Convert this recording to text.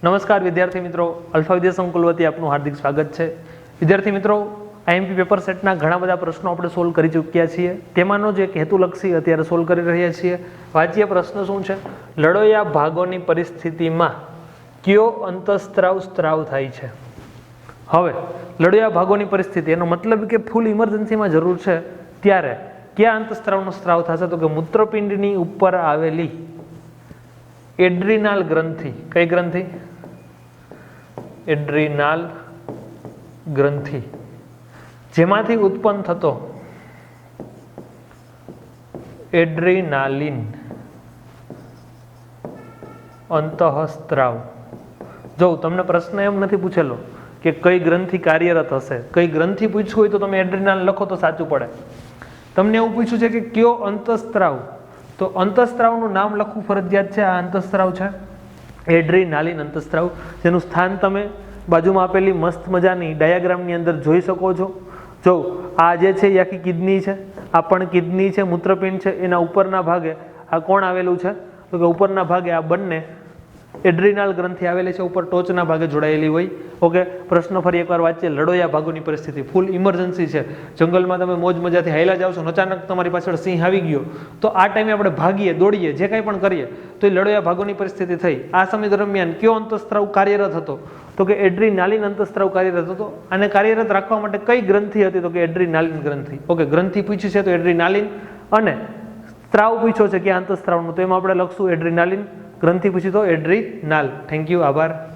નમસ્કાર વિદ્યાર્થી મિત્રો, અલ્ફા વિદ્યા સંકુલ વતી આપનું હાર્દિક સ્વાગત છે. વિદ્યાર્થી મિત્રો, આઈએમપી પેપર સેટના ઘણા બધા પ્રશ્નો આપણે સોલ્વ કરી ચૂક્યા છીએ. તેમાંનો જે એક હેતુલક્ષી અત્યારે સોલ્વ કરી રહ્યા છીએ. વાંચીએ પ્રશ્ન શું છે. લડોયા ભાગોની પરિસ્થિતિમાં કયો અંતઃસ્ત્રાવ સ્ત્રાવ થાય છે? હવે લડોયા ભાગોની પરિસ્થિતિ એનો મતલબ કે ફૂલ ઇમરજન્સીમાં જરૂર છે ત્યારે કયા અંતઃસ્ત્રાવનો સ્ત્રાવ થશે? તો કે મૂત્રપિંડની ઉપર આવેલી એડ્રીનાલ ગ્રંથિ. કઈ ગ્રંથિ? એડ્રીનાલ ગ્રંથિ, જેમાંથી ઉત્પન્ન થતો એડ્રીનાલિન અંતઃસ્ત્રાવ. જો તમને પ્રશ્ન એમ નથી પૂછેલો કે કઈ ગ્રંથિ કાર્યરત હશે, કઈ ગ્રંથિ પૂછ્યું હોય તો તમે એડ્રીનાલ લખો તો સાચું પડે. તમને એવું પૂછ્યું છે કે કયો અંતઃસ્ત્રાવ, તો અંતઃસ્ત્રાવનું નામ લખવું ફરજિયાત છે. આ અંતઃસ્ત્રાવ છે એડ્રીનાલિન અંતઃસ્ત્રાવ, જેનું સ્થાન તમે બાજુમાં આપેલી મસ્ત મજાની ડાયાગ્રામની અંદર જોઈ શકો છો. જો આ જે છે એ આખી કિડની છે, આ પણ કિડની છે, મૂત્રપિંડ છે. એના ઉપરના ભાગે આ કોણ આવેલું છે? તો કે ઉપરના ભાગે આ બંને એડ્રીનાલ ગ્રંથિ આવેલી છે, ઉપર ટોચના ભાગે જોડાયેલી હોય. ઓકે, પ્રશ્ન ફરી એકવાર વાંચીએ. લડોયા ભાગોની પરિસ્થિતિ, ફૂલ ઇમરજન્સી છે. જંગલમાં તમે મોજ મજાથી હાયલા જાવ છો, અચાનક તમારી પાછળ સિંહ આવી ગયો, તો આ ટાઈમે આપણે ભાગીએ, દોડીએ, જે કંઈ પણ કરીએ તો એ લડોયા ભાગોની પરિસ્થિતિ થઈ. આ સમય દરમિયાન કયો અંતઃસ્ત્રાવ કાર્યરત હતો? તો કે એડ્રીનાલિન અંતઃસ્ત્રાવ કાર્યરત હતો. અને કાર્યરત રાખવા માટે કઈ ગ્રંથિ હતી? તો કે એડ્રીનાલિન ગ્રંથિ. ઓકે, ગ્રંથિ પૂછી છે તો એડ્રીનાલિન, અને સ્ત્રાવ પૂછ્યો છે કે અંતઃસ્ત્રાવનું, તો એમાં આપણે લખશું એડ્રીનાલિન. ગ્રંથિ પૂછી તો એડ્રીનાલ. થેન્ક યુ, આભાર.